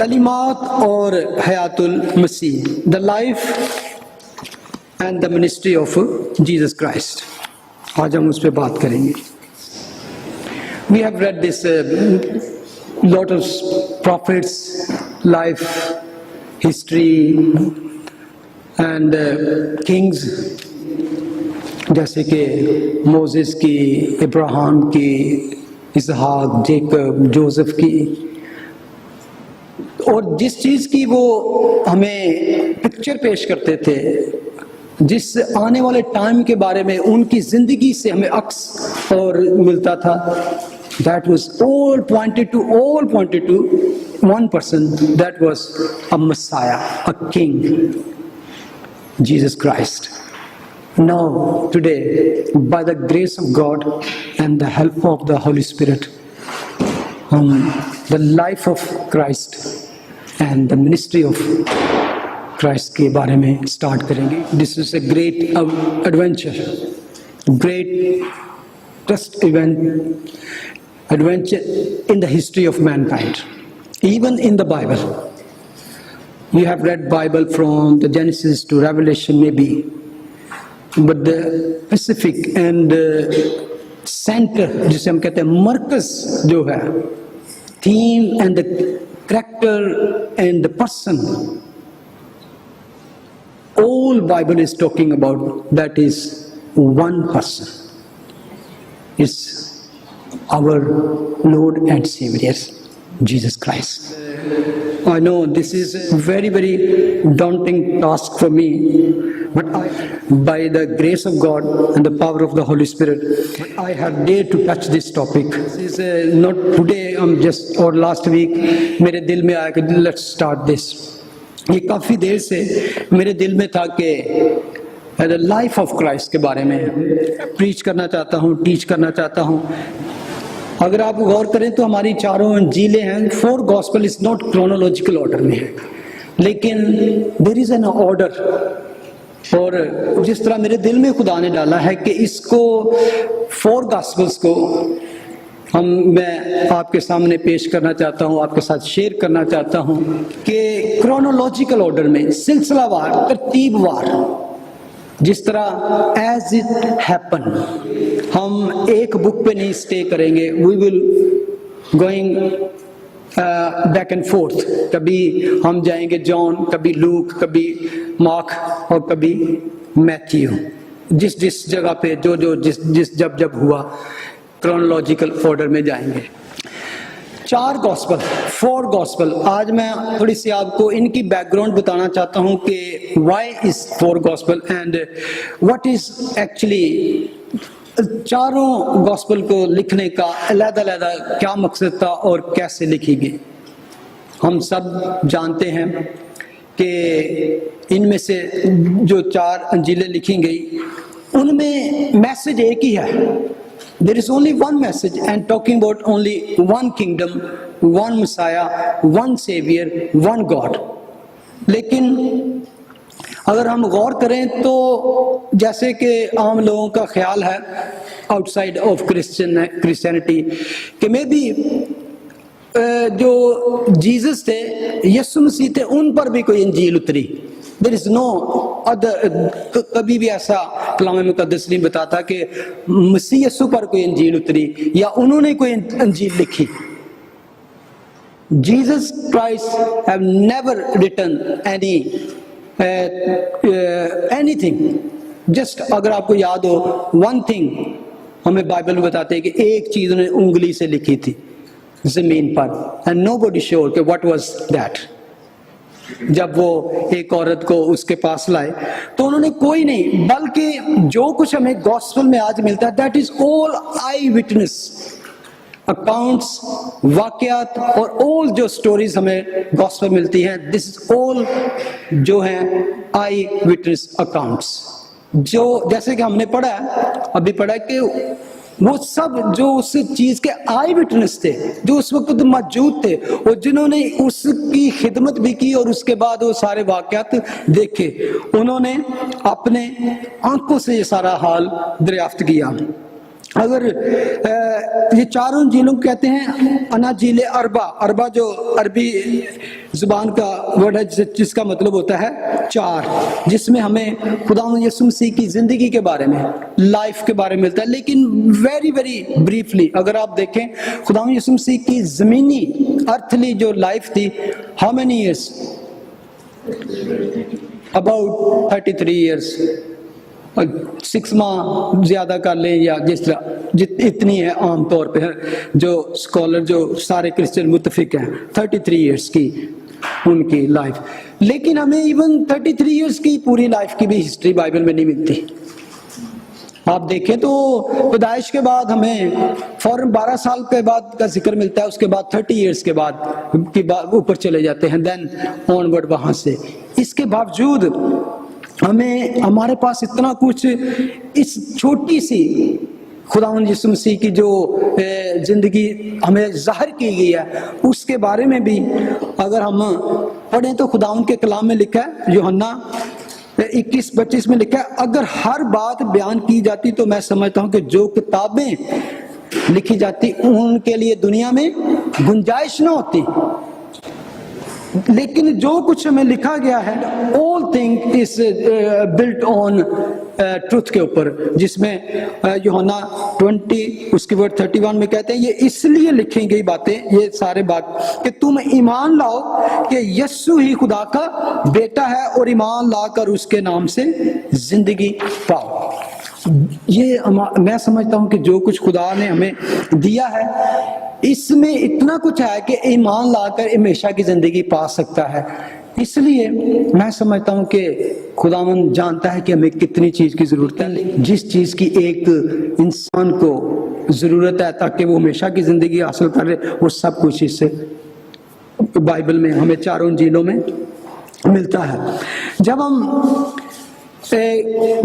تعلیمات اور حیات المسیح, the life and the ministry of Jesus Christ. آج ہم اس پہ بات کریں گے. We have read this lot of prophets, life, history and kings, جیسے کہ موسیس کی, ابراہیم کی, اسحاق, جیکب, جوزف کی, اور جس چیز کی وہ ہمیں پکچر پیش کرتے تھے, جس آنے والے ٹائم کے بارے میں ان کی زندگی سے ہمیں عکس اور ملتا تھا, that was all pointed to one person, that was a Messiah, a King, Jesus Christ. Now today, by the grace of God and the help of the Holy Spirit, the life of Christ and the ministry of Christ کے بارے میں start کریں گے. This is a great adventure, great trust adventure in the history of mankind, even in the Bible. You have read Bible from the Genesis to Revelation maybe, but the specific and center, جسے ہم کہتے ہیں مرکز جو ہے, theme and the character and the person, all Bible is talking about, that is one person. It's our Lord and Savior, Jesus Christ. I know this is a very, very daunting task for me, but by the grace of God and the power of the Holy Spirit, I have dared to touch this topic. This is not today, just or last week, میرے دل میں آیا کہ let's start this. یہ کافی دیر سے میرے دل میں تھا کہ لائف آف کرائسٹ کے بارے میں پریچ کرنا چاہتا ہوں, ٹیچ کرنا چاہتا ہوں. اگر آپ غور کریں تو ہماری چاروں انجیلیں ہیں, 4 gospel is not chronological order میں ہے, لیکن دیر از این آرڈر. اور جس طرح میرے دل میں خدا نے ڈالا ہے کہ اس کو 4 گاسپلس کو میں آپ کے سامنے پیش کرنا چاہتا ہوں, آپ کے ساتھ شیئر کرنا چاہتا ہوں کہ کرونالوجیکل آرڈر میں, سلسلہ وار, ترتیب وار, جس طرح ایز اٹ ہیپن. ہم ایک بک پہ نہیں اسٹے کریں گے, we will going back and forth. کبھی ہم جائیں گے جان, کبھی لوک, کبھی مارک اور کبھی میتھیو, جس جگہ پہ جب ہوا کرونالوجیکل آرڈر میں جائیں گے. 4 گاسپل, 4 گاسپل. آج میں تھوڑی سی آپ کو ان کی بیک گراؤنڈ بتانا چاہتا ہوں کہ why is 4 gospel and what is actually چاروں گاسپل کو لکھنے کا علیحدہ علیحدہ کیا مقصد تھا اور کیسے لکھی گئی. ہم سب جانتے ہیں کہ ان میں سے جو 4 انجیلیں لکھی گئی ان میں میسج ایک ہی ہے. There is only one message and talking about only one kingdom, one Messiah, one Savior, one God. لیکن اگر ہم غور کریں تو جیسے کہ عام لوگوں کا خیال ہے آؤٹ سائڈ آف کرسچینٹی کہ میں بھی جو جیزس تھے, یسوع مسیح تھے, ان پر بھی کوئی انجیل اتری. There is no other, کبھی بھی ایسا کلام مقدس نہیں بتاتا کہ مسیح یسوع پر کوئی انجیل اتری یا انہوں نے کوئی انجیل لکھی. Jesus Christ have never written anything. Just اگر آپ کو یاد ہو, one thing ہمیں بائبل میں بتاتے ہیں کہ ایک چیز انہوں نے انگلی سے لکھی تھی زمین پر, and nobody sure کہ what was that. جب وہ ایک عورت کو اس کے پاس لائے تو انہوں نے کوئی نہیں, بلکہ جو کچھ ہمیں گاسپل میں آج ملتا ہے that is all eye witness accounts, واقعات اور all جو سٹوریز ہمیں گاسپل ملتی ہیں, this is all جو ہیں eye witness accounts. جو جیسے کہ ہم نے پڑھا ہے, ابھی پڑھا کہ وہ سب جو اس چیز کے آئی وٹنس تھے, جو اس وقت موجود تھے, اور جنہوں نے اس کی خدمت بھی کی اور اس کے بعد وہ سارے واقعات دیکھے, انہوں نے اپنے آنکھوں سے یہ سارا حال دریافت کیا. اگر یہ چاروں انجیلوں کو کہتے ہیں اناجیل اربع, اربع جو عربی زبان کا ورڈ ہے جس کا مطلب ہوتا ہے چار، جس میں ہمیں خداوند یسوع مسیح کی زندگی کے بارے میں، لائف کے بارے میں ملتا ہے. لیکن ویری ویری بریفلی اگر آپ دیکھیں خداوند یسوع مسیح کی زمینی ارتھلی جو لائف تھی، how many years? About 33 years. 6 ماہ زیادہ کر لیں یا جس طرح اتنی ہے عام طور پہ جو اسکالر جو سارے کرسچن متفق ہیں 33 ایئرس کی ان کی لائف. لیکن ہمیں ایون 33 ایئرس کی پوری لائف کی بھی ہسٹری بائبل میں نہیں ملتی. آپ دیکھیں تو پیدائش کے بعد ہمیں فوراً 12 سال کے بعد کا ذکر ملتا ہے، اس کے بعد 30 ایئرس کے بعد اوپر چلے جاتے ہیں، دین آن ورڈ وہاں سے. اس کے باوجود ہمارے پاس اتنا کچھ اس چھوٹی سی خداوند یسوع مسیح کی جو زندگی ہمیں ظاہر کی گئی ہے اس کے بارے میں بھی اگر ہم پڑھیں تو خداوند کے کلام میں لکھا ہے، یوحنا 21-25 میں لکھا ہے، اگر ہر بات بیان کی جاتی تو میں سمجھتا ہوں کہ جو کتابیں لکھی جاتی ان کے لیے دنیا میں گنجائش نہ ہوتی. لیکن جو کچھ ہمیں لکھا گیا ہے all thing is built on truth کے اوپر، جس میں یوحنا 20 اس کی ورڈ 31 میں کہتے ہیں یہ اس لیے لکھی گئی باتیں، یہ سارے بات کہ تم ایمان لاؤ کہ یسوع ہی خدا کا بیٹا ہے اور ایمان لا کر اس کے نام سے زندگی پاؤ. یہ میں سمجھتا ہوں کہ جو کچھ خدا نے ہمیں دیا ہے اس میں اتنا کچھ ہے کہ ایمان لا کر ہمیشہ کی زندگی پا سکتا ہے. اس لیے میں سمجھتا ہوں کہ خداوند جانتا ہے کہ ہمیں کتنی چیز کی ضرورت ہے. جس چیز کی ایک انسان کو ضرورت ہے تاکہ وہ ہمیشہ کی زندگی حاصل کرے، وہ سب کچھ اس سے بائبل میں ہمیں چاروں انجیلوں میں ملتا ہے. جب ہم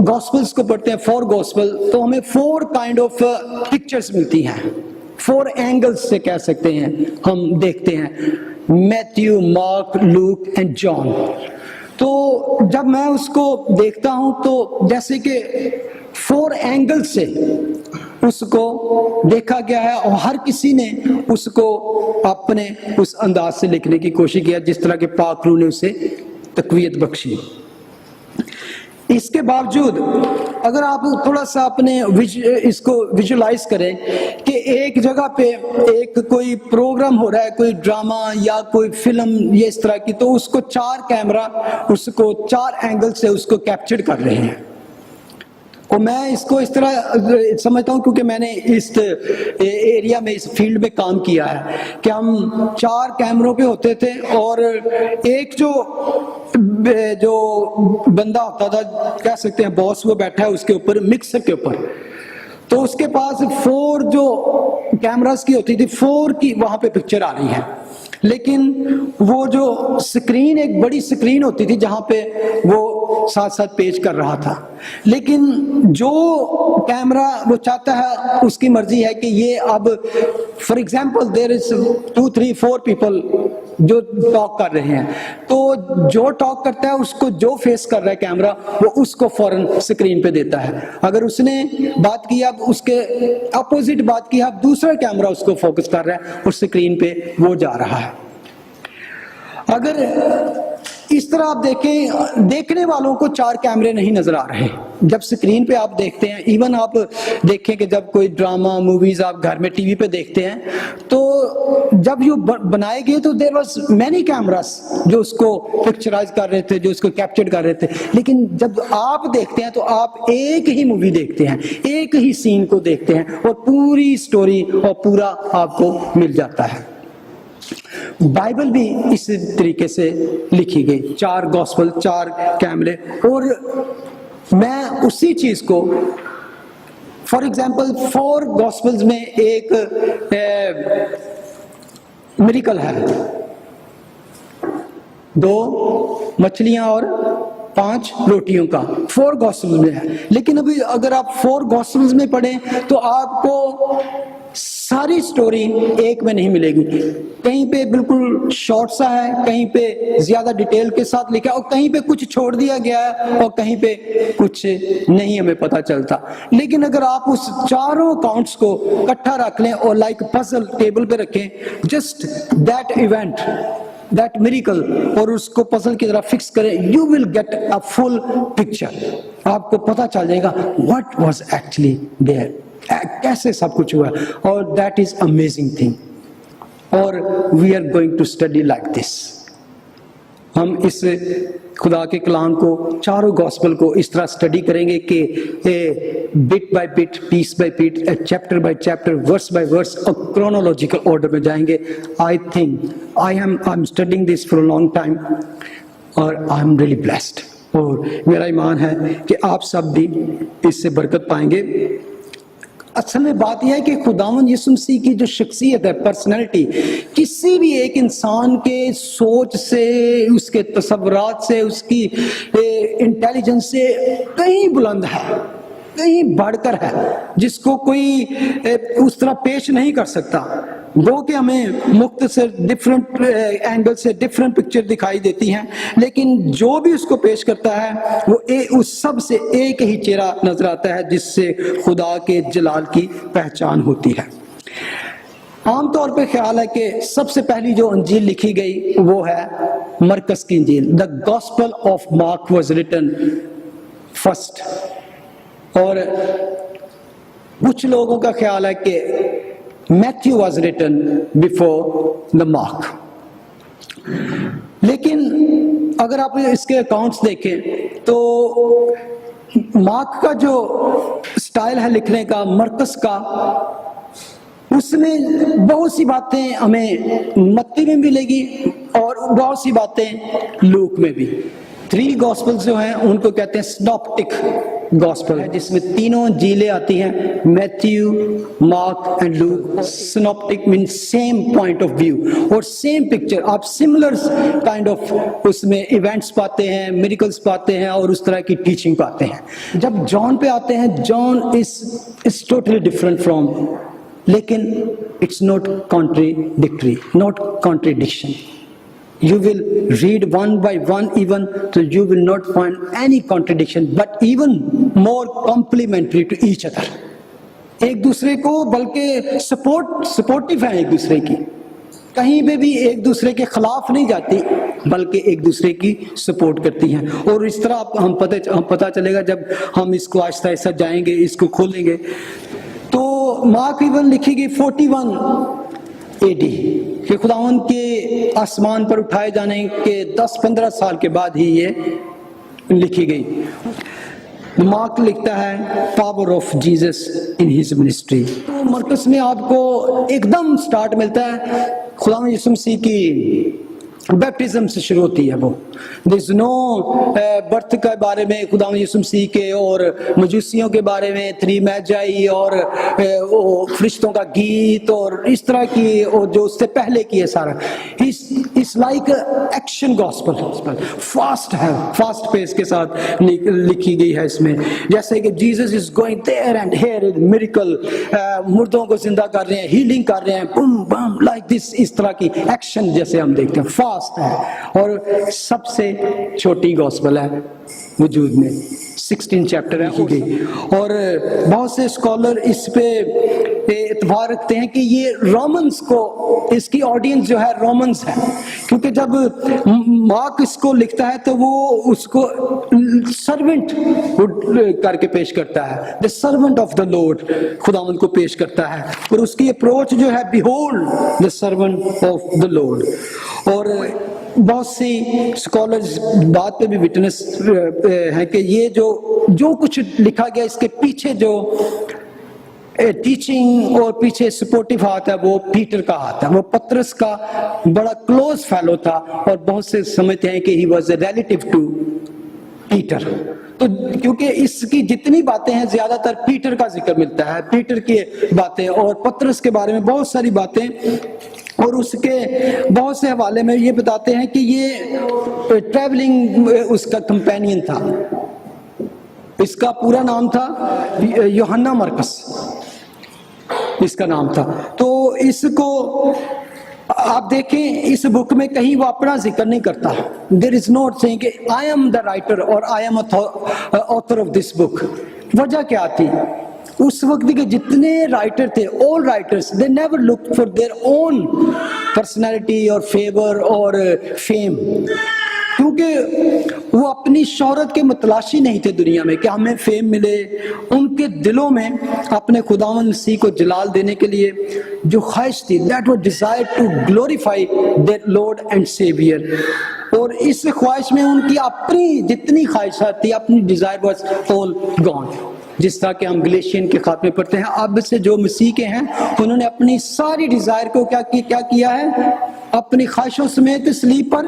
گاسپلز کو پڑھتے ہیں 4 گاسپل تو ہمیں 4 کائنڈ آف پکچرز ملتی ہیں، 4 اینگلز سے کہہ سکتے ہیں ہم دیکھتے ہیں، Matthew, Mark, Luke and John. تو جب میں اس کو دیکھتا ہوں تو جیسے کہ 4 اینگل سے اس کو دیکھا گیا ہے اور ہر کسی نے اس کو اپنے اس انداز سے لکھنے کی کوشش کیا جس طرح کے پاک روح نے اسے تقویت بخشی. اس کے باوجود اگر آپ تھوڑا سا اپنے اس کو ویژولائز کریں کہ ایک جگہ پہ ایک کوئی پروگرام ہو رہا ہے، کوئی ڈرامہ یا کوئی فلم یا اس طرح کی، تو اس کو 4 کیمرہ اس کو 4 اینگل سے اس کو کیپچر کر رہے ہیں. اور میں اس کو اس طرح سمجھتا ہوں کیونکہ میں نے اس ایریا میں اس فیلڈ میں کام کیا ہے کہ ہم 4 کیمروں پہ ہوتے تھے اور ایک جو بندہ ہوتا تھا کہہ سکتے ہیں باس، وہ بیٹھا ہے اس کے اوپر مکسر کے اوپر، تو اس کے پاس 4 جو کیمراز کی ہوتی تھی 4 کی وہاں پہ پکچر آ رہی ہے. لیکن وہ جو سکرین ایک بڑی سکرین ہوتی تھی جہاں پہ وہ ساتھ ساتھ پیش کر رہا تھا. لیکن جو کیمرہ وہ چاہتا ہے اس کی مرضی ہے کہ یہ اب for example there is 2 3 4 people جو ٹاک کر رہے ہیں، تو جو ٹاک کرتا ہے اس کو جو فیس کر رہا ہے کیمرہ وہ اس کو فوراً سکرین پہ دیتا ہے. اگر اس نے بات کی اب اس کے اپوزٹ بات کی، اب دوسرا کیمرہ اس کو فوکس کر رہا ہے اور سکرین پہ وہ جا رہا ہے. اگر اس طرح آپ دیکھیں دیکھنے والوں کو 4 کیمرے نہیں نظر آ رہے جب سکرین پہ آپ دیکھتے ہیں. ایون آپ دیکھیں کہ جب کوئی ڈرامہ موویز آپ گھر میں ٹی وی پہ دیکھتے ہیں تو جب یہ بنائے گئے تو دیر واز مینی کیمراز جو اس کو پکچرائز کر رہے تھے، جو اس کو کیپچر کر رہے تھے. لیکن جب آپ دیکھتے ہیں تو آپ ایک ہی مووی دیکھتے ہیں، ایک ہی سین کو دیکھتے ہیں اور پوری سٹوری اور پورا آپ کو مل جاتا ہے. بائبل بھی اس طریقے سے لکھی گئی، 4 گاسپل 4 کیمرے. اور میں اسی چیز کو فار ایگزامپل 4 گاسپلز میں ایک میریکل ہے، 2 مچھلیاں اور 5 روٹیوں کا 4 گاسپلز میں ہے. لیکن ابھی اگر آپ 4 گاسپلز میں پڑھیں تو آپ کو ساری سٹوری ایک میں نہیں ملے گی. کہیں پہ بالکل شارٹ سا ہے، کہیں پہ زیادہ ڈیٹیل کے ساتھ لکھا ہے اور کہیں پہ کچھ چھوڑ دیا گیا ہے اور کہیں پہ کچھ نہیں ہمیں پتہ چلتا. لیکن اگر آپ اس چاروں اکاؤنٹس کو اکٹھا رکھ لیں اور لائک پزل ٹیبل پہ رکھیں، just that event that miracle اور اس کو پزل کی طرح فکس کریں, you will get a full picture. آپ کو پتہ چل جائے گا what was actually there, کیسے سب کچھ ہوا, اور that is amazing thing. اور we are going to study like this. ہم اس خدا کے کلام کو, چاروں گاسپل کو اس طرح اسٹڈی کریں گے کہ bit by bit, piece by piece, chapter by chapter, verse by verse, اور کرونالوجیکل آرڈر میں جائیں گے. I think I am studying this for a long time, اور آئی ایم ریئلی بلیسڈ. اور میرا ایمان ہے کہ آپ سب بھی اس سے برکت پائیں گے. اصل میں بات یہ ہے کہ خداوند یسوع مسیح کی جو شخصیت ہے, پرسنالٹی, کسی بھی ایک انسان کے سوچ سے, اس کے تصورات سے, اس کی انٹیلیجنس سے کہیں بلند ہے, کہیں بڑھ کر ہے, جس کو کوئی اس طرح پیش نہیں کر سکتا. گو کہ ہمیں مختصر ڈفرینٹ اینگل سے ڈفرینٹ پکچر دکھائی دیتی ہیں, لیکن جو بھی اس کو پیش کرتا ہے وہ اس سب سے ایک ہی چہرہ نظر آتا ہے, جس سے خدا کے جلال کی پہچان ہوتی ہے. عام طور پہ خیال ہے کہ سب سے پہلی جو انجیل لکھی گئی وہ ہے مرکز کی انجیل. The gospel of Mark was written first. اور کچھ لوگوں کا خیال ہے کہ Matthew was written before the Mark. لیکن اگر آپ اس کے اکاؤنٹس دیکھیں تو مارک کا جو سٹائل ہے لکھنے کا, مرکز کا, اس میں بہت سی باتیں ہمیں متی میں ملے گی اور بہت سی باتیں لوک میں بھی. 3 گاسپلز جو ہیں ان کو کہتے ہیں سناپٹک گاسپل ہے, جس میں تینوں انجیلیں آتی ہیں, Matthew, Mark and Luke. Synoptic مین سیم پوائنٹ آف ویو اور سیم پکچر. آپ سملر کائنڈ آف اس میں ایونٹس پاتے ہیں, میریکلز پاتے ہیں, اور اس طرح کی ٹیچنگ پاتے ہیں. جب جان پہ آتے ہیں, John is totally different from, لیکن it's not contradictory, not contradiction. You will read one by one even, so you will not find any contradiction, but even more complementary to each other. ایک دوسرے کو بلکہ supportive ہیں ایک دوسرے کی, کہیں پہ بھی ایک دوسرے کے خلاف نہیں جاتی بلکہ ایک دوسرے کی سپورٹ کرتی ہیں. اور اس طرح ہم پتہ چلے گا جب ہم اس کو آہستہ آہستہ جائیں گے, اس کو کھولیں گے. تو مارک ایون لکھی گئی 41 AD کہ خداوند کے آسمان پر اٹھائے جانے کے 10-15 سال کے بعد ہی یہ لکھی گئی. مارک لکھتا ہے power of Jesus in his ministry. تو مرکز میں آپ کو ایک دم سٹارٹ ملتا ہے خداوند یسوع مسیح کی بیپٹزم سے شروع ہوتی ہے. وہ there's no برتھ کے بارے میں خداوند یسوع مسیح کے, اور مجوسیوں کے بارے میں 3 میجائی, اور فرشتوں کا گیت, اور اس طرح کی, اور جو اس سے پہلے کی ہے سارا. it's like action gospel, fast ہے, فاسٹ پیس کے ساتھ لکھی گئی ہے اس میں. جیسے کہ Jesus is going there and here miracle, مردوں کو زندہ کر رہے ہیں, ہیلنگ کر رہے ہیں, بم بم لائک دس, اس طرح کی ایکشن جیسے ہم دیکھتے ہیں, فاسٹ ہے. اور سب سے چھوٹی گاسپل ہے وجود میں, 16 چیپٹر ہے گئی. اور بہت سے اسکالر اس پہ اعتبار رکھتے ہیں کہ یہ رومنز کو, اس کی آڈینس جو ہے رومنز ہے, کیونکہ جب مارک اس کو لکھتا ہے تو وہ اس کو سرونٹ کر کے پیش کرتا ہے, the servant of the Lord خداوند کو پیش کرتا ہے, اور اس کی اپروچ جو ہے behold the servant of the Lord. اور بہت سی اسکالرز بات پہ بھی وٹنس ہیں کہ یہ جو کچھ لکھا گیا اس کے پیچھے جو ٹیچنگ اور پیچھے سپورٹیو ہاتھ ہے وہ پیٹر کا ہاتھ ہے. وہ پترس کا بڑا کلوز فیلو تھا, اور بہت سے سمجھتے ہیں کہ he was a relative to Peter. تو کیونکہ اس کی جتنی باتیں ہیں زیادہ تر پیٹر کا ذکر ملتا ہے, پیٹر کی باتیں, اور پترس کے بارے میں بہت ساری باتیں, اور اس کے بہت سے حوالے میں یہ بتاتے ہیں کہ یہ ٹریولنگ اس کا کمپینین تھا. اس کا پورا نام تھا یوحنا مرکس, اس کا نام تھا. تو اس کو آپ دیکھیں اس بک میں کہیں وہ اپنا ذکر نہیں کرتا. دیر از ناٹ سیئنگ کہ آئی ایم دا رائٹر اور I am author of this book. وجہ کیا تھی؟ اس وقت کے جتنے رائٹر تھے, all writers, they never looked for their own personality اور فیور اور فیم, کیونکہ وہ اپنی شہرت کے متلاشی نہیں تھے دنیا میں کہ ہمیں فیم ملے. ان کے دلوں میں اپنے خداوند مسیح کو جلال دینے کے لیے جو خواہش تھی, that was desire to glorify their Lord and Savior. اور اس خواہش میں ان کی اپنی جتنی خواہشات تھی, اپنی desire was all gone. جس طرح کہ ہم گلیشین کے خاتمے پڑھتے ہیں, اب سے جو مسیح کے ہیں انہوں نے اپنی ساری ڈیزائر کو کیا کیا ہے, اپنی خواہشوں سمیت صلیب پر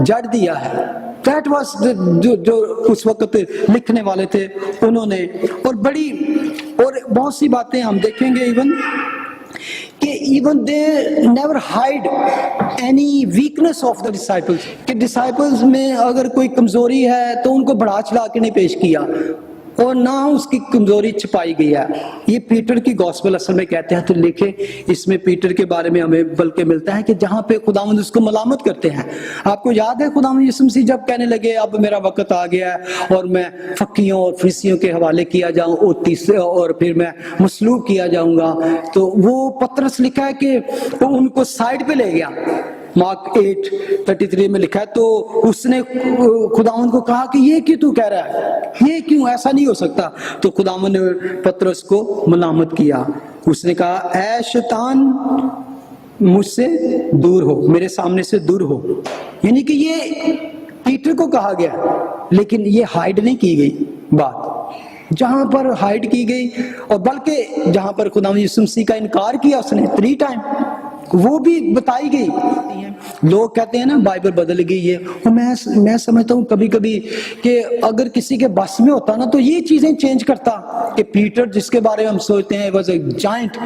جڑ دیا ہے. That was جو اس وقت لکھنے والے تھے انہوں نے. اور بہت سی باتیں ہم دیکھیں گے ایون کہ even they never hide any weakness of the disciples, کہ disciples میں اگر کوئی کمزوری ہے تو ان کو بڑھا چڑھا کے نہیں پیش کیا اور نہ اس کی کمزوری چھپائی گئی ہے. یہ پیٹر کی گوسپل اصل میں کہتے ہیں, تو لکھے اس میں پیٹر کے بارے میں ہمیں بلکہ ملتا ہے کہ جہاں پہ خداوند اس کو ملامت کرتے ہیں. آپ کو یاد ہے خداوند یسوع مسیح جب کہنے لگے اب میرا وقت آ گیا ہے اور میں فقیوں اور فریسیوں کے حوالے کیا جاؤں اور پھر میں مصلوب کیا جاؤں گا, تو وہ پطرس لکھا ہے کہ وہ ان کو سائڈ پہ لے گیا. مارک 8:33 میں لکھا ہے, تو اس نے خداوند کو کہا کہ یہ کیوں تو کہہ رہا ہے, یہ کیوں, ایسا نہیں ہو سکتا. تو خداوند نے پطرس کو ملامت کیا. اس نے کہا اے شیطان مجھ سے دور ہو, میرے سامنے سے دور ہو. یعنی کہ یہ پیٹر کو کہا گیا, لیکن یہ ہائیڈ نہیں کی گئی بات. جہاں پر ہائیڈ کی گئی, اور بلکہ جہاں پر خداوند یسوع مسیح کا انکار کیا اس نے 3 ٹائم, وہ بھی بتائی گئی. لوگ کہتے ہیں نا بائبل بدل گئی ہے, اور میں سمجھتا ہوں کبھی کبھی کہ اگر کسی کے بس میں ہوتا نا تو یہ چیزیں چینج کرتا. کہ پیٹر جس کے بارے میں ہم سوچتے ہیں was a joint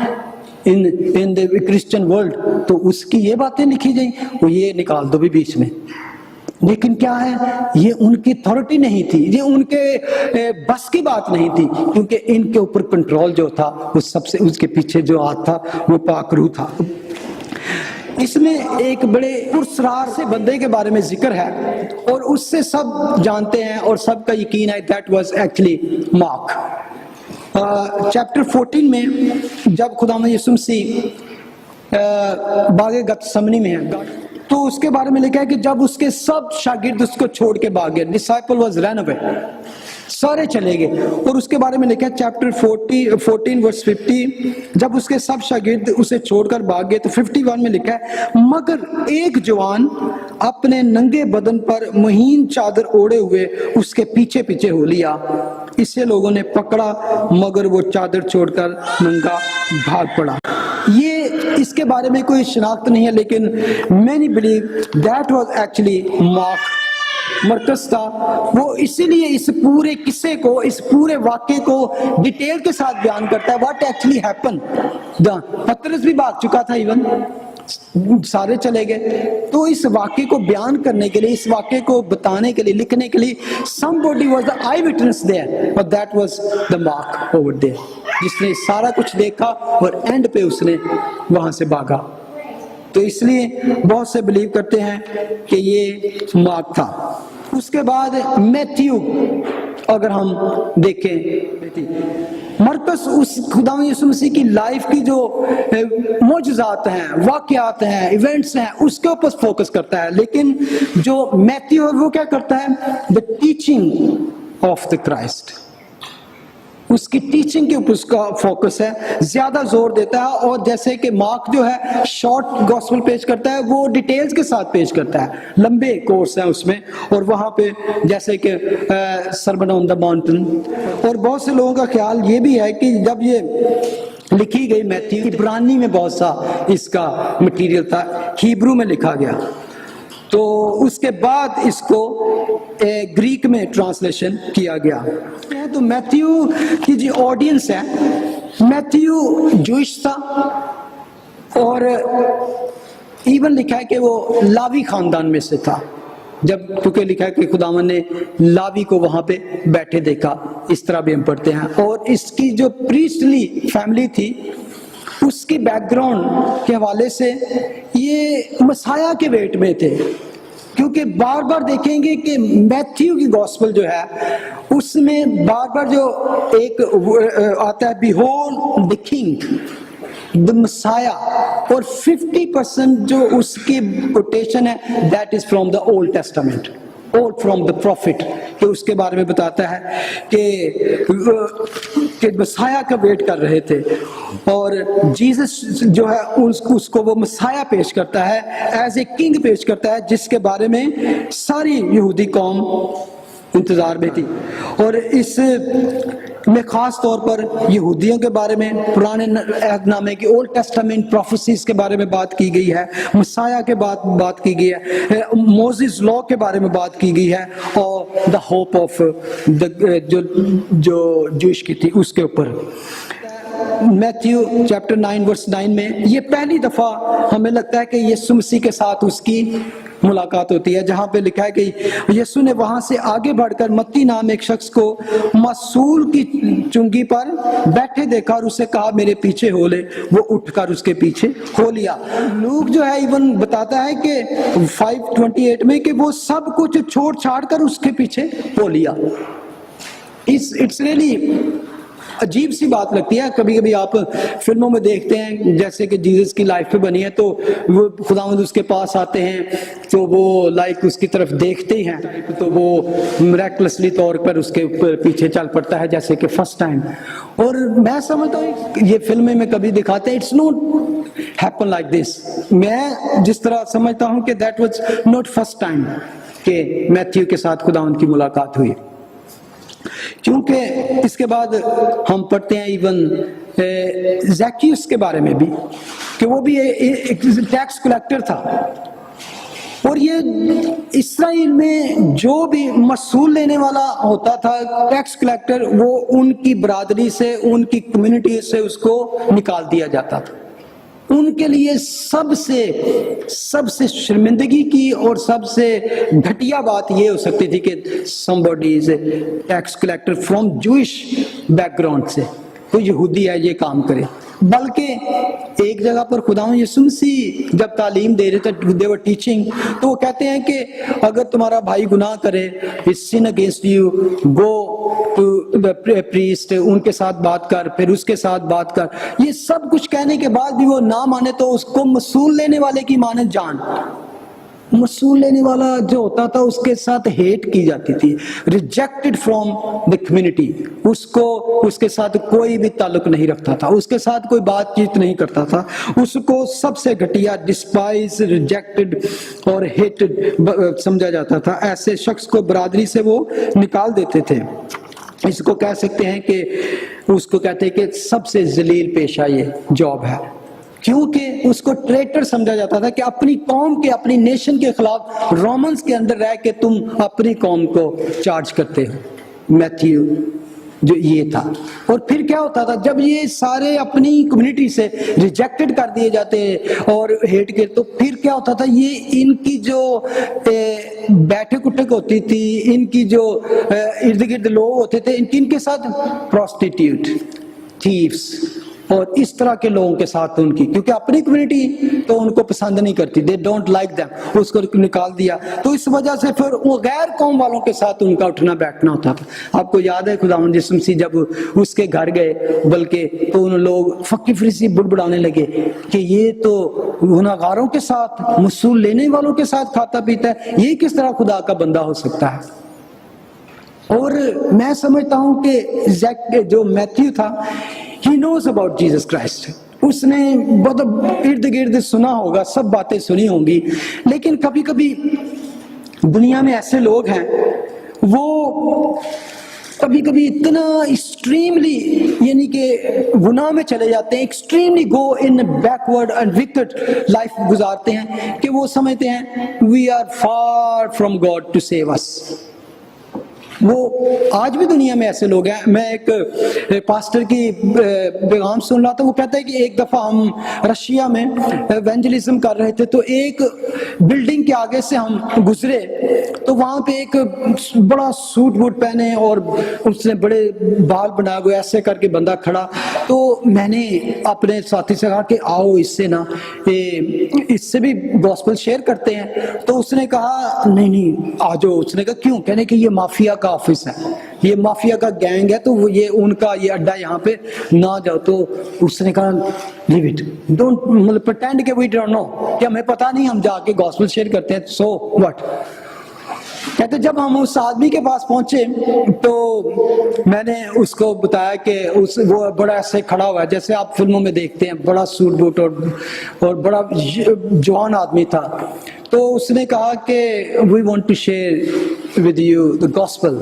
in the Christian world, تو اس کی یہ باتیں لکھی گئی, وہ یہ نکال دو بھی بیچ میں. لیکن کیا ہے, یہ ان کی اتھارٹی نہیں تھی, یہ ان کے بس کی بات نہیں تھی, کیونکہ ان کے اوپر کنٹرول جو تھا وہ سب سے, اس کے پیچھے جو ہاتھ تھا وہ پاک روح تھا. اس میں ایک بڑے پرسرار سے بندے کے بارے میں ذکر ہے, اور اس سے سب جانتے ہیں اور سب کا یقین ہے, that was actually Mark. Chapter 14 میں جب خداوند یسوع مسیح باغ گتسمنی میں ہے, تو اس کے بارے میں لکھا ہے کہ جب اس کے سب شاگرد اس کو چھوڑ کے بھاگ گئے, disciple was ran away, سارے چلے گئے. اور اس کے بارے میں لکھا ہے چیپٹر 14 verse 50, جب اس کے سب شاگرد اسے چھوڑ کر بھاگ گئے, تو 51 میں لکھا ہے مگر ایک جوان اپنے ننگے بدن پر مہین چادر اوڑے ہوئے اس کے پیچھے پیچھے ہو لیا. اسے لوگوں نے پکڑا مگر وہ چادر چھوڑ کر ننگا بھاگ پڑا. یہ اس کے بارے میں کوئی شناخت نہیں ہے, لیکن many believe that was actually Mark. مرکز تھا وہ, اسی لیے اس پورے قصے کو, اس پورے واقعے کو ڈیٹیل کے ساتھ بیان کرتا ہے. what actually happened. پطرس بھی بھاگ چکا تھا, ایون سارے چلے گئے. تو اس واقعے کو بیان کرنے کے لیے, اس واقعے کو بتانے کے لیے, لکھنے کے لیے somebody was the eyewitness there, but that was the Mark over there, جس نے سارا کچھ دیکھا اور اینڈ پہ اس نے وہاں سے بھاگا. تو اس لیے بہت سے بلیو کرتے ہیں کہ یہ مارک تھا. اس کے بعد میتھیو اگر ہم دیکھیں, مرکز اس خداوند یسوع مسیح کی لائف کی جو معجزات ہیں, واقعات ہیں, ایونٹس ہیں, اس کے اوپر فوکس کرتا ہے. لیکن جو میتھیو وہ کیا کرتا ہے, the teaching of the Christ, اس کی ٹیچنگ کے اوپر اس کا فوکس ہے, زیادہ زور دیتا ہے. اور جیسے کہ مارک جو ہے شارٹ گوسپل پیش کرتا ہے, وہ ڈیٹیلز کے ساتھ پیش کرتا ہے, لمبے کورس ہیں اس میں. اور وہاں پہ جیسے کہ سرمن آن دا ماؤنٹن. اور بہت سے لوگوں کا خیال یہ بھی ہے کہ جب یہ لکھی گئی میتھیو, عبرانی میں بہت سا اس کا مٹیریل تھا, ہیبرو میں لکھا گیا, تو اس کے بعد اس کو گریک میں ٹرانسلیشن کیا گیا. تو میتھیو کی جو آڈینس ہے, میتھیو جوئش تھا, اور ایون لکھا ہے کہ وہ لاوی خاندان میں سے تھا. جب کیونکہ لکھا ہے کہ خداوند نے لاوی کو وہاں پہ بیٹھے دیکھا, اس طرح بھی ہم پڑھتے ہیں. اور اس کی جو پریسٹلی فیملی تھی, اس کی بیک گراؤنڈ کے حوالے سے یہ مسیح کے ویٹ میں تھے, کیونکہ بار بار دیکھیں گے کہ میتھیو کی گوسپل جو ہے اس میں بار بار جو ایک آتا ہے بیہولڈ دی کنگ the Messiah, اور 50% جو اس کی کوٹیشن ہے that is from the Old Testament, all from the prophet, کہ اس کے بارے میں بتاتا ہے کہ مسیح کا ویٹ کر رہے تھے اور جیسس جو ہے اس کو وہ مسیح پیش کرتا ہے ایز اے کنگ پیش کرتا ہے جس کے بارے میں ساری یہودی قوم انتظار میں تھی. اور اس میں خاص طور پر یہودیوں کے بارے میں پرانے عہد نامے کی اولڈ ٹیسٹامنٹ پروفیسیز کے بارے میں بات کی گئی ہے, مسیح کے بات کی گئی ہے, موزیز لا کے بارے میں بات کی گئی ہے, اور دا ہوپ آف جو جوش کی تھی اس کے اوپر. میتھیو چیپٹر 9 ورس 9 میں یہ پہلی دفعہ ہمیں لگتا ہے کہ یسوع مسیح کے ساتھ اس کی ملاقات ہوتی ہے, جہاں پہ لکھا ہے کہ یسوع نے وہاں سے آگے بڑھ کر متی نام ایک شخص کو مسول کی چنگی پر بیٹھے دیکھا اور اسے کہا میرے پیچھے ہو لے. وہ اٹھ کر اس کے پیچھے ہو لیا. لوگ جو ہے ایون بتاتا ہے کہ 5:28 میں کہ وہ سب کچھ چھوڑ چھاڑ کر اس کے پیچھے ہو لیا. اٹس ریئلی عجیب سی بات لگتی ہے. کبھی کبھی آپ فلموں میں دیکھتے ہیں جیسے کہ جیزس کی لائف پہ بنی ہے تو وہ خداوند اس کے پاس آتے ہیں تو وہ لائک اس کی طرف دیکھتے ہی ہیں تو وہ میریکلسلی طور پر اس کے پیچھے چل پڑتا ہے جیسے کہ فرسٹ ٹائم. اور میں سمجھتا ہوں یہ فلمیں میں کبھی دکھاتے ہیں it's not happen like this. میں جس طرح سمجھتا ہوں کہ that was not first time کہ میتھیو کے ساتھ خداوند کی ملاقات ہوئی, کیونکہ اس کے بعد ہم پڑھتے ہیں ایون زیکیوس کے بارے میں بھی کہ وہ بھی ایک ٹیکس کلیکٹر تھا. اور یہ اسرائیل میں جو بھی مسول لینے والا ہوتا تھا ٹیکس کلیکٹر, وہ ان کی برادری سے ان کی کمیونٹی سے اس کو نکال دیا جاتا تھا. ان کے لیے سب سے شرمندگی کی اور سب سے گھٹیا بات یہ ہو سکتی تھی کہ somebody is a tax collector from Jewish background سے, کوئی یہودی ہے یہ کام کرے. بلکہ ایک جگہ پر خداوند یسوع مسیح جب تعلیم دے رہے تھے they were teaching تو وہ کہتے ہیں کہ اگر تمہارا بھائی گناہ کرے sin against you go to the priest, ان کے ساتھ بات کر, پھر اس کے ساتھ بات کر. یہ سب کچھ کہنے کے بعد بھی وہ نہ مانے تو اس کو مسول لینے والے کی مانت جان. مسول لینے والا جو ہوتا تھا اس کے ساتھ ہیٹ کی جاتی تھی, ریجیکٹڈ فرام دا کمیونٹی. اس کو اس کے ساتھ کوئی بھی تعلق نہیں رکھتا تھا, اس کے ساتھ کوئی بات چیت نہیں کرتا تھا, اس کو سب سے گھٹیا, ڈسپائز, ریجیکٹڈ اور ہیٹڈ سمجھا جاتا تھا. ایسے شخص کو برادری سے وہ نکال دیتے تھے. اس کو کہہ سکتے ہیں کہ اس کو کہتے ہیں کہ سب سے ذلیل پیشہ یہ جاب ہے, کیونکہ اس کو ٹریٹر سمجھا جاتا تھا کہ اپنی قوم کے, اپنی نیشن کے خلاف رومنز کے اندر رہ کے تم اپنی قوم کو چارج کرتے ہو. میتھیو جو یہ تھا. اور پھر کیا ہوتا تھا جب یہ سارے اپنی کمیونٹی سے ریجیکٹڈ کر دیے جاتے اور ہیٹ کے, تو پھر کیا ہوتا تھا یہ ان کی جو بیٹھک اٹھک ہوتی تھی, ان کی جو ارد گرد لوگ ہوتے تھے, ان کے ساتھ پروسٹیٹیوٹ, تھیفس اور اس طرح کے لوگوں کے ساتھ ان کی, کیونکہ اپنی کمیونٹی تو ان کو پسند نہیں کرتی, دے ڈونٹ لائک دیم, اس کو نکال دیا. تو اس وجہ سے پھر وہ غیر قوم والوں کے ساتھ ان کا اٹھنا بیٹھنا ہوتا تھا. آپ کو یاد ہے خداوند یسوع مسیح جب اس کے گھر گئے, بلکہ تو ان لوگ فقی فریسی بڑبڑانے لگے کہ یہ تو گناہگاروں کے ساتھ, مسول لینے والوں کے ساتھ کھاتا پیتا ہے, یہ کس طرح خدا کا بندہ ہو سکتا ہے. اور میں سمجھتا ہوں کہ جو میتھیو تھا he knows about Jesus Christ. اس نے بہت ارد گرد سنا ہوگا, سب باتیں سنی ہوں گی, لیکن کبھی کبھی دنیا میں ایسے لوگ ہیں وہ کبھی کبھی اتنا ایکسٹریملی یعنی کہ گناہ میں چلے جاتے ہیں, extremely go in backward and worked life گزارتے ہیں کہ وہ سمجھتے ہیں we are far from God to save us. وہ آج بھی دنیا میں ایسے لوگ ہیں. میں ایک پاسٹر کی پیغام سن رہا تھا, وہ کہتا ہے کہ ایک دفعہ ہم رشیا میں ایونجلزم کر رہے تھے, تو ایک بلڈنگ کے آگے سے ہم گزرے تو وہاں پہ ایک بڑا سوٹ بوٹ پہنے اور اس نے بڑے بال بنا ہوئے ایسے کر کے بندہ کھڑا, تو میں نے اپنے ساتھی سے کہا کہ آؤ اس سے نا اس سے بھی گوسپل شیئر کرتے ہیں. تو اس نے کہا نہیں آ جاؤ. اس نے کہا کیوں؟ کہنے کہ یہ مافیا کا آفس ہے, یہ مافیا کا گینگ ہے, تو یہ ان کا یہ اڈا یہاں پہ نہ جاؤ. تو اس نے کہا لیو اٹ, ڈونٹ مطلب پریٹینڈ کہ وی ڈونٹ نو, کہ ہمیں پتہ نہیں, ہم جا کے گوسپل شیئر کرتے ہیں, سو وٹ. کہتے جب ہم اس آدمی کے پاس پہنچے تو میں نے اس کو بتایا کہ وہ بڑا ایسے کھڑا ہوا ہے جیسے آپ فلموں میں دیکھتے ہیں, بڑا سوٹ بوٹ اور بڑا جوان آدمی تھا. تو اس نے کہا کہ we want to share with you the gospel,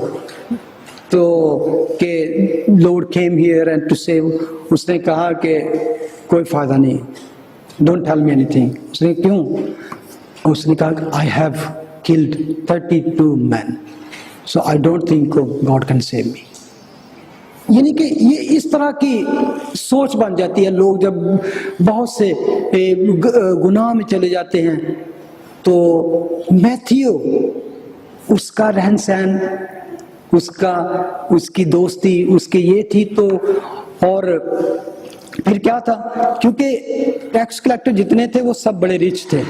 تو کہ Lord came here and to save. اس نے کہا کہ کوئی فائدہ نہیں, ڈونٹ ٹیل می اینی تھنگ. اس نے کیوں؟ اس نے کہا I have killed 32 men, so I don't think God can save me. یعنی کہ یہ اس طرح کی سوچ بن جاتی ہے. لوگ جب بہت سے گناہ میں چلے جاتے ہیں, تو میتھیو اس کا رہن سہن, اس کی دوستی, اس کی یہ تھی. تو اور پھر کیا تھا, کیونکہ ٹیکس کلیکٹر جتنے تھے وہ سب بڑے ریچ تھے,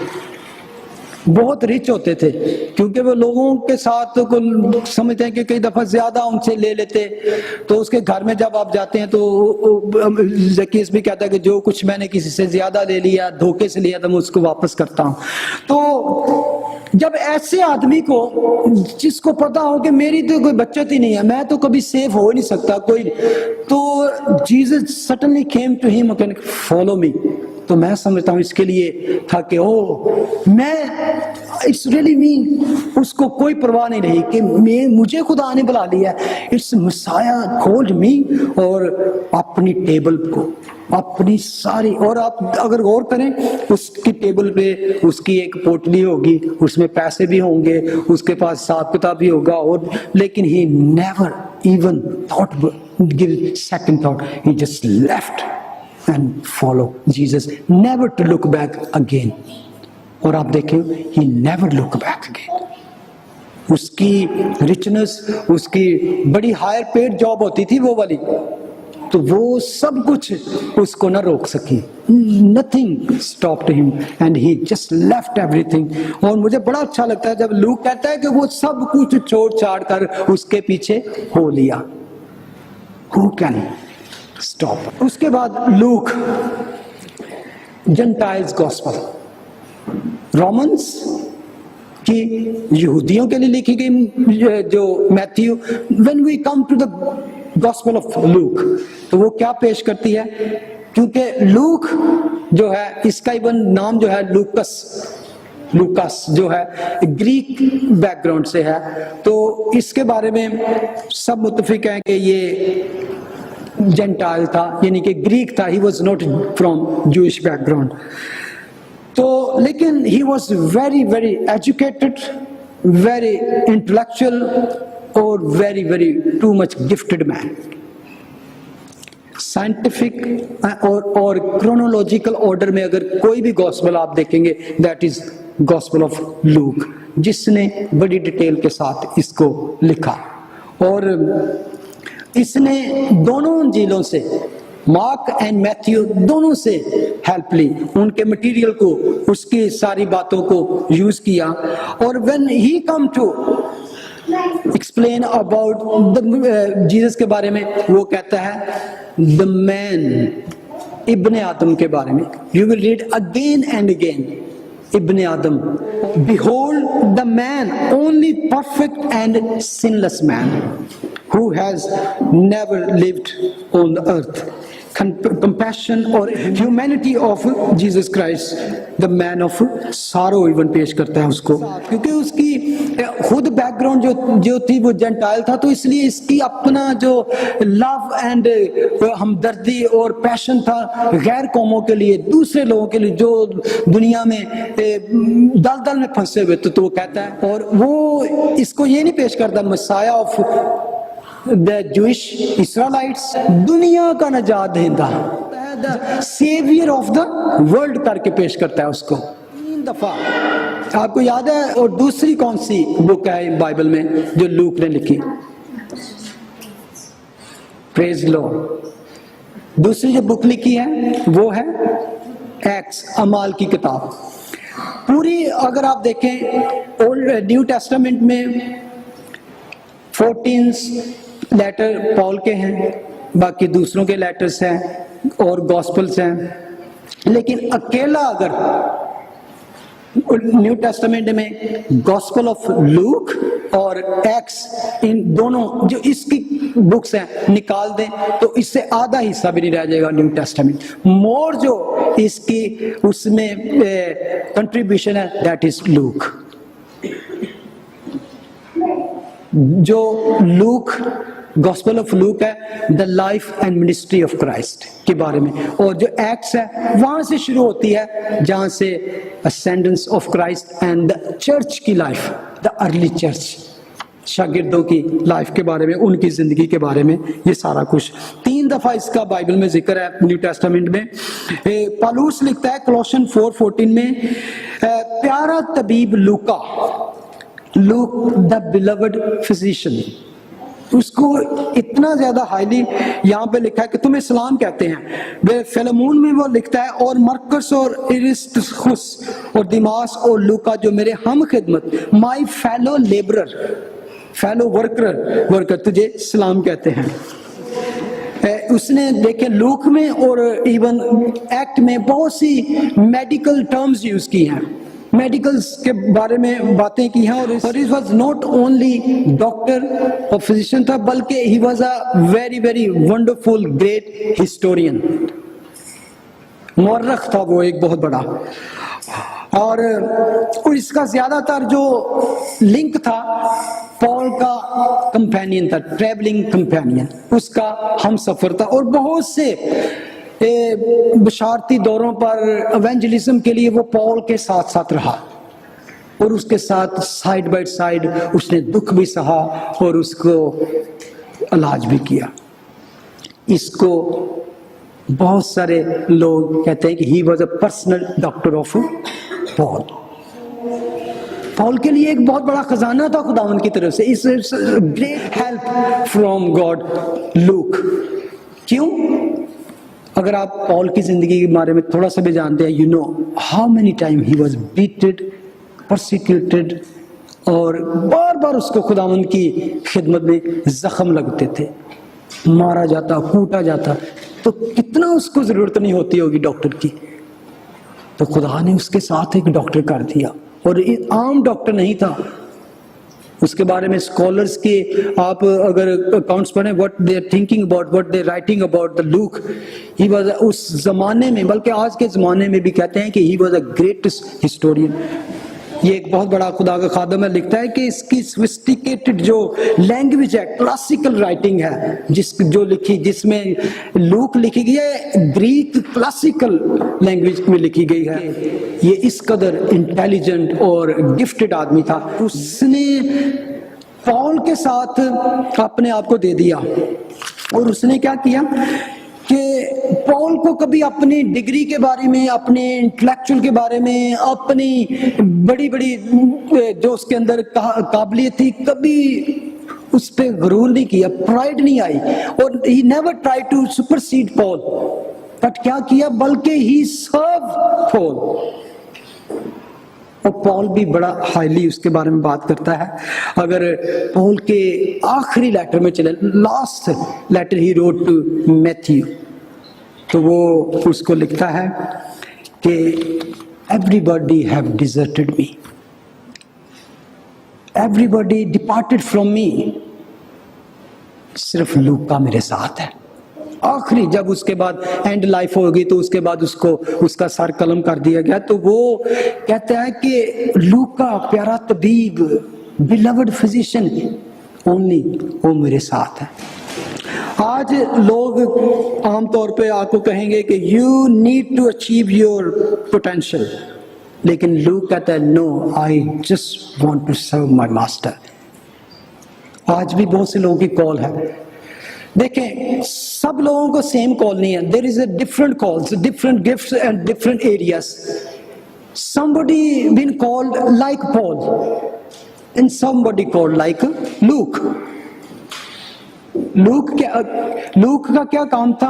بہت ریچ ہوتے تھے, کیونکہ وہ لوگوں کے ساتھ سمجھتے ہیں کہ کئی دفعہ زیادہ ان سے لے لیتے. تو اس کے گھر میں جب آپ جاتے ہیں تو زکیس بھی کہتا ہے کہ جو کچھ میں نے کسی سے زیادہ لے لیا, دھوکے سے لیا, تو میں اس کو واپس کرتا ہوں. تو جب ایسے آدمی کو, جس کو پتا ہو کہ میری تو کوئی بچت ہی نہیں ہے, میں تو کبھی سیف ہو ہی نہیں سکتا کوئی, تو جیسس سڈنلی کیم ٹو ہم کین فالو می. تو میں سمجھتا ہوں اس کے لیے تھا کہ میں اٹس ریئلی مین, اس کو کوئی پرواہ نہیں رہی کہ مجھے خدا نے بلا لیا, اٹس مسایا کالڈ می. اور اپنی ٹیبل کو اپنی ساری, اور آپ اگر غور کریں اس کی ٹیبل پہ اس کی ایک پوٹلی ہوگی, اس میں پیسے بھی ہوں گے, اس کے پاس حساب کتاب بھی ہوگا, اور لیکن he never even thought give second thought, he just left and follow Jesus, never to look back again. اور آپ دیکھیں he never look back again. اس کی richness, اس کی بڑی ہائر پیڈ جاب ہوتی تھی وہ والی, تو وہ سب کچھ اس کو نہ روک سکی. nothing stopped him and he just left everything. اور مجھے بڑا اچھا لگتا ہے جب لوک کہتا ہے کہ وہ سب کچھ چھوڑ چھاڑ کر اس کے پیچھے ہو لیا. who can stop. اس کے بعد لوک جنٹائلز گوسپل, رومنس کی یہودیوں کے لیے لکھی گئی جو Matthew. when we come to the gospel of لوک, تو وہ کیا پیش کرتی ہے, کیونکہ لوک جو ہے اس کا ایون نام جو ہے لوکس جو ہے گریک بیک گراؤنڈ سے ہے, تو اس کے بارے میں سب متفق ہیں کہ یہ جنٹائل تھا, یعنی کہ گریک تھا. He was not from Jewish بیک گراؤنڈ. تو لیکن he was very very educated, very intellectual, اور very very too much gifted man. Scientific اور کرونولوجیکل آرڈر میں اگر کوئی بھی گوسپل آپ دیکھیں گے, that is gospel of Luke, جس نے بڑی ڈیٹیل کے ساتھ اس کو لکھا. اور اس نے دونوں انجیلوں سے, مارک اینڈ میتھیو دونوں سے ہیلپ لی, ان کے مٹیریل کو, اس کی ساری باتوں کو یوز کیا. اور when he come to explain about Jesus کے بارے میں, وہ کہتا ہے the man, ابن آدم کے بارے میں. you will read again and again, ابن آدم, behold the man, only perfect and sinless man who has never lived on the earth. Compassion or humanity of Jesus Christ, the man of sorrow even پیش کرتا ہے اس کو, کیونکہ اس کی خود back ground جو تھی وہ جنٹائل تھا, تو اس لیے اس کی اپنا جو لو اینڈ ہمدردی اور پیشن تھا غیر قوموں کے لیے, دوسرے لوگوں کے لیے جو دنیا میں دل میں پھنسے ہوئے. تو وہ کہتا ہے, اور وہ اس کو یہ نہیں پیش کرتا مسایا آف the Jewish Israelites, دنیا کا نجات دہندہ, the savior of the world کر کے پیش کرتا ہے اس کو 3 دفعہ. آپ کو یاد ہے؟ اور دوسری کون سی بک ہے بائبل میں جو لوک نے لکھی؟ پریز لارڈ. دوسری جو بک لکھی ہے وہ ہے ایکس، اعمال کی کتاب. پوری اگر آپ دیکھیں اولڈ نیو ٹیسٹامنٹ میں 14 لیٹر پال کے ہیں، باقی دوسروں کے لیٹرز ہیں اور گاسپلز ہیں. لیکن اکیلا اگر نیو ٹیسٹامنٹ میں گاسپل آف لوک اور ایکس، ان دونوں جو اس کی بکس ہیں نکال دیں تو اس سے آدھا حصہ بھی نہیں رہ جائے گا نیو ٹیسٹامنٹ. مور جو اس کی اس میں کنٹریبیوشن ہے دیٹ از لوک. جو لوک گاسپل آف لوک ہے the life and ministry of Christ کے بارے میں، اور جو ایکٹس ہے وہاں سے شروع ہوتی ہے جہاں سے ascendance of Christ and the church کی لائف، دا ارلی چرچ، شاگردوں کی لائف کے بارے میں، ان کی زندگی کے بارے میں یہ سارا کچھ. 3 دفعہ اس کا بائبل میں ذکر ہے نیو ٹیسٹامنٹ میں. پالوس لکھتا ہے کولوسین 4:14 میں، پیارا طبیب لوکا، لوک دا بیلوڈ فزیشین، اس کو اتنا زیادہ ہائیلی یہاں پہ لکھا ہے کہ تمہیں سلام کہتے ہیں. فیلمون میں وہ لکھتا ہے اور مرکس اور ارسطخس اور دیماس اور لوکا جو میرے ہم خدمت، مائی فیلو لیبرر، فیلو ورکر تجھے سلام کہتے ہیں. اس نے دیکھیں لوک میں اور ایون ایکٹ میں بہت سی میڈیکل ٹرمز یوز کی ہیں، میڈیکلز کے بارے میں باتیں کی ہیں. اور he was not only doctor اور فزیشین تھا بلکہ he was a very very wonderful great historian. مورخ تھا وہ ایک بہت بڑا. اور اس کا زیادہ تر جو لنک تھا پال کا کمپینین تھا، ٹریولنگ کمپینین، اس کا ہم سفر تھا. اور بہت سے بشارتی دوروں پر ایونجلزم کے لیے وہ پال کے ساتھ ساتھ رہا، اور اس کے ساتھ سائیڈ بائی سائیڈ اس نے دکھ بھی سہا اور اس کو علاج بھی کیا. اس کو بہت سارے لوگ کہتے ہیں کہ he was a personal doctor of Paul. Paul کے لیے ایک بہت بڑا خزانہ تھا خداوند کی طرف سے. اس great help from God Luke. کیوں؟ اگر آپ پال کی زندگی کے بارے میں تھوڑا سا بھی جانتے ہیں، you know how many time he was beated, persecuted, اور بار بار اس کو خداوند کی خدمت میں زخم لگتے تھے، مارا جاتا، کوٹا جاتا. تو کتنا اس کو ضرورت نہیں ہوتی ہوگی ڈاکٹر کی، تو خدا نے اس کے ساتھ ایک ڈاکٹر کر دیا. اور عام ڈاکٹر نہیں تھا. اس کے بارے میں اسکالرس کے آپ اگر اکاؤنٹس پڑھیں what they are thinking about, what they are writing about the Luke, he was اس زمانے میں، بلکہ آج کے زمانے میں بھی کہتے ہیں کہ he was a greatest historian. یہ ایک بہت بڑا خدا کا خادم ہے. لکھتا ہے کہ اس کی سوفسٹیکیٹڈ جو لینگویج ہے، کلاسیکل رائٹنگ ہے جس میں لوک لکھی گئی ہے، گریک کلاسیکل لینگویج میں لکھی گئی ہے. یہ اس قدر انٹیلیجنٹ اور گفٹڈ آدمی تھا. اس نے پال کے ساتھ اپنے آپ کو دے دیا، اور اس نے کیا کیا کہ پال کو کبھی اپنی ڈگری کے بارے میں، اپنے انٹلیکچوئل کے بارے میں، اپنی بڑی بڑی جو اس کے اندر قابلیت تھی، کبھی اس پہ غرور نہیں کیا، پرائڈ نہیں آئی. اور he never tried to supersede Paul. But کیا کیا، بلکہ he served Paul. اور پال بھی بڑا ہائیلی اس کے بارے میں بات کرتا ہے. اگر پال کے آخری لیٹر میں چلے، last letter he wrote to Matthew, تو وہ اس کو لکھتا ہے کہ everybody have deserted me, everybody departed from me, صرف لوکا میرے ساتھ ہے. آخری جب اس کے بعد اینڈ لائف ہو گئی تو اس کے بعد اس کو اس کا سر قلم کر دیا گیا. تو وہ کہتا ہے کہ لوکا پیارا طبیب، بیلوڈ فزیشین، اونلی وہ میرے ساتھ ہے. آج لوگ عام طور پہ آپ کو کہیں گے کہ you need to achieve your potential, لیکن لوک کہتا ہے no, I just want to serve my master. آج بھی بہت سے لوگوں کی کال ہے. دیکھیں سب لوگوں کو سیم کال نہیں ہے. There is a different calls, different gifts and different areas. somebody been called like Paul and somebody called like Luke. لوک کا کیا کام تھا؟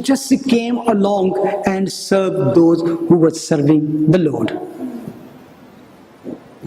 just came along and served those who were serving the Lord.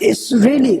It's really,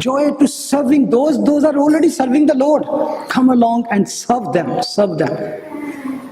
joy to serving those are already serving the Lord. Come along and serve them.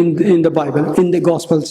in the Bible, in the Gospels.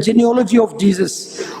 genealogy of Jesus.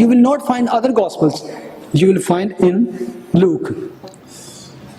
you will not find other Gospels, you will find in Luke.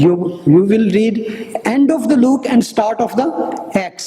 You will read end of the Luke and start of the Acts.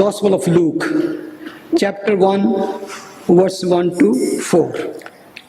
Gospel of Luke chapter 1 verse 1 to 4.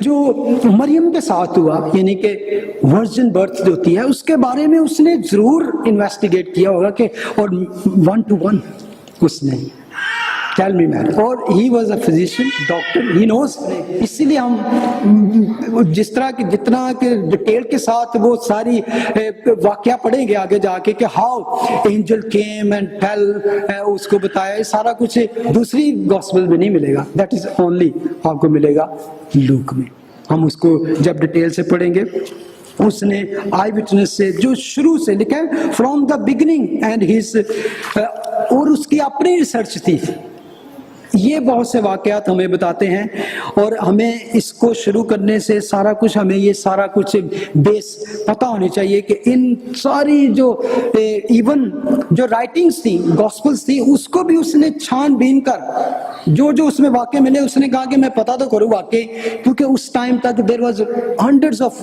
جو مریم کے ساتھ ہوا، یعنی کہ virgin birth جو ہوتی ہے، اس کے بارے میں اس نے ضرور انویسٹیگیٹ کیا ہوگا کہ، اور 1 to 1 اس نے ٹیل می مین، اور he was a physician, doctor, he knows. اسی لیے ہم جس طرح کی جتنا کہ ڈیٹیل کے ساتھ وہ ساری واقعہ پڑھیں گے آگے جا کے کہ how angel came and tell, اس کو بتایا، یہ سارا کچھ دوسری گاسپل میں نہیں ملے گا، دیٹ از اونلی آپ کو ملے گا لوک میں. ہم اس کو جب ڈیٹیل سے پڑھیں گے، اس نے آئی وٹنس سے جو شروع سے لکھا ہے from the beginning and his, اور اس کی اپنی ریسرچ تھی. یہ بہت سے واقعات ہمیں بتاتے ہیں، اور ہمیں اس کو شروع کرنے سے سارا کچھ، ہمیں یہ سارا کچھ بیس پتہ ہونی چاہیے کہ ان ساری جو ایون جو رائٹنگز تھیں، گاسپلز تھیں، اس کو بھی اس نے چھان بین کر جو اس میں واقع ملے، اس نے کہا کہ میں پتہ تو کروں واقعی، کیونکہ اس ٹائم تک there was hundreds of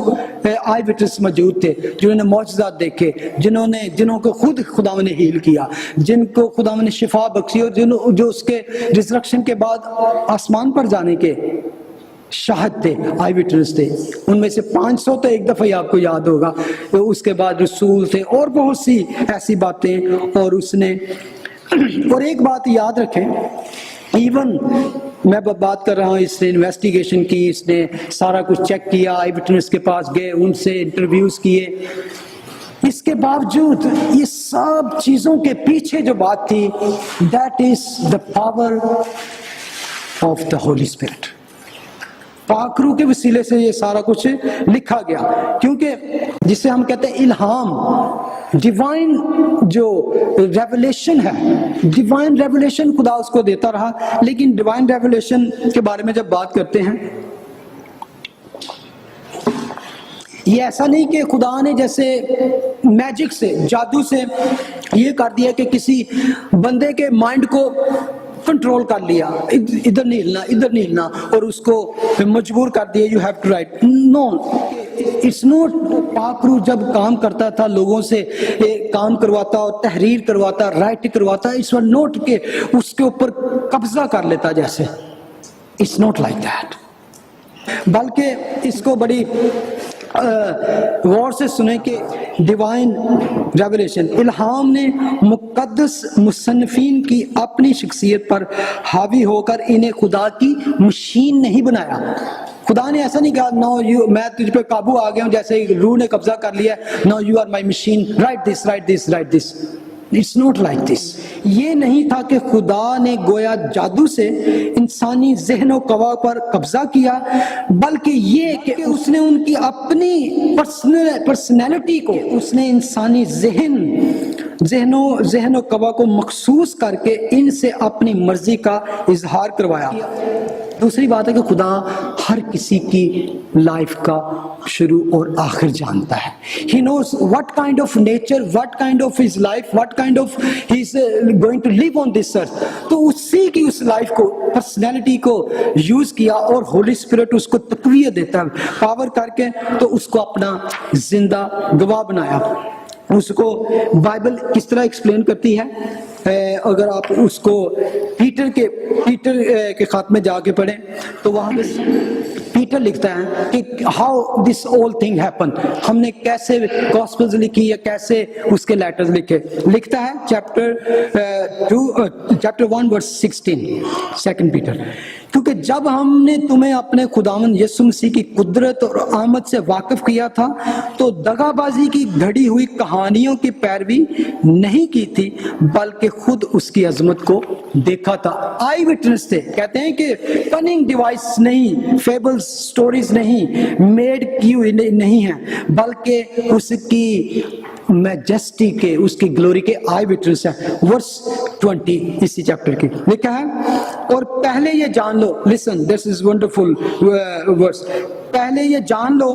I witness موجود تھے جنہوں نے معجزات دیکھے، جنہوں کو خود خدا نے ہیل کیا، جن کو خدا نے شفا بخشی، اور جو اس کے ریزرکشن کے بعد آسمان پر جانے کے شاہد تھے، آئی وٹنس تھے. ان میں سے 500 تو ایک دفعہ آپ کو یاد ہوگا، اس کے بعد رسول تھے اور بہت سی ایسی باتیں. اور اس نے، اور ایک بات یاد رکھیں، ایون میں بات کر رہا ہوں، اس نے انویسٹیگیشن کی، اس نے سارا کچھ چیک کیا، آئی وٹنس کے پاس گئے، ان سے انٹرویوز کیے، اس کے باوجود یہ سب چیزوں کے پیچھے جو بات تھی، that is the power of the holy spirit. پاک روح کے وسیلے سے یہ سارا کچھ لکھا گیا، کیونکہ جسے ہم کہتے ہیں الہام، ڈیوائن جو ریولیشن ہے، ڈیوائن ریولیشن خدا اس کو دیتا رہا. لیکن ڈیوائن ریولیشن کے بارے میں جب بات کرتے ہیں، یہ ایسا نہیں کہ خدا نے جیسے میجک سے، جادو سے یہ کر دیا کہ کسی بندے کے مائنڈ کو کنٹرول کر لیا، ادھر نہیں ہلنا، ادھر نہیں ہلنا، اور اس کو مجبور کر دیا you have to write. No, it's not. پاک روح جب کام کرتا تھا، لوگوں سے کام کرواتا اور تحریر کرواتا، رائٹ کرواتا، اس وقت نوٹ کہ اس کے اوپر قبضہ کر لیتا، جیسے اٹس ناٹ لائک دیٹ. بلکہ اس کو بڑی غور سے سنیں کہ ڈیوائن ریولیشن، الہام نے مقدس مصنفین کی اپنی شخصیت پر حاوی ہو کر انہیں خدا کی مشین نہیں بنایا. خدا نے ایسا نہیں کہا نو یو، میں تجھ پہ قابو آ گیا ہوں، جیسے روح نے قبضہ کر لیا، no you are my machine, write this, write this, write this. It's not like this. یہ نہیں تھا کہ خدا نے گویا جادو سے انسانی ذہن و قوا پر قبضہ کیا، بلکہ یہ کہ اس نے ان کی اپنی پرسنالٹی کو، اس نے انسانی ذہن و قوا کو مخصوص کر کے ان سے اپنی مرضی کا اظہار کروایا. دوسری بات ہے کہ خدا ہر کسی کی لائف کا شروع اور آخر جانتا ہے. He knows what kind of nature, what kind of his life, what kind of he's going to live on this earth. تو اسی کی اس لائف کو، پرسنالٹی کو یوز کیا، اور ہولی اسپرٹ اس کو تقویت دیتا ہے پاور کر کے، تو اس کو اپنا زندہ گواہ بنایا. اس کو بائبل کس طرح ایکسپلین کرتی ہے، اگر آپ اس کو پیٹر کے خط میں جا کے پڑھیں تو وہاں پہ پیٹر لکھتا ہے کہ how this all thing happen, ہم نے کیسے گاسپلز لکھی یا کیسے اس کے لیٹرز لکھے. لکھتا ہے چیپٹر 1 verse 16 2 پیٹر، کیونکہ جب ہم نے تمہیں اپنے خداوند یسوع مسیح کی قدرت اور آمد سے واقف کیا تھا تو دغا بازی کی گھڑی ہوئی کہانیوں کی پیروی نہیں کی تھی، بلکہ خود اس کی عظمت کو دیکھا تھا. آئی وٹنس تھے، کہتے ہیں کہ کننگ ڈیوائس نہیں، فیبلز، سٹوریز نہیں، میڈ کی ہوئی نہیں ہیں، بلکہ اس کی میجسٹی کے، اس کی گلوری کے آئی وٹنس ہے. ورس 20 اسی چیپٹر کی لکھا ہے، اور پہلے یہ جان لو، listen this is wonderful verse، پہلے یہ جان لو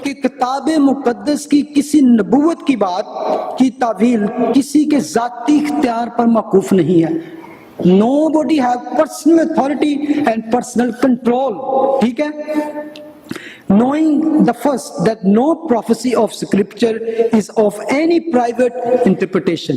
کہ کتاب مقدس کی کسی نبوت کی بات کی تعویل کسی کے ذاتی اختیار پر موقوف نہیں ہے. Nobody have personal authority and personal control. ٹھیک ہے، knowing the first that no prophecy of scripture is of any private interpretation.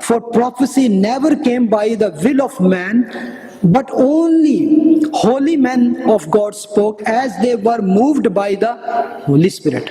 For prophecy never came by the will of man, but only holy men of God spoke as they were moved by the Holy Spirit.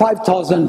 5000,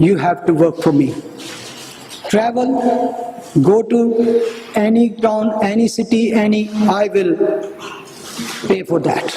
you have to work for me, travel, go to any town, any city, I will pay for that।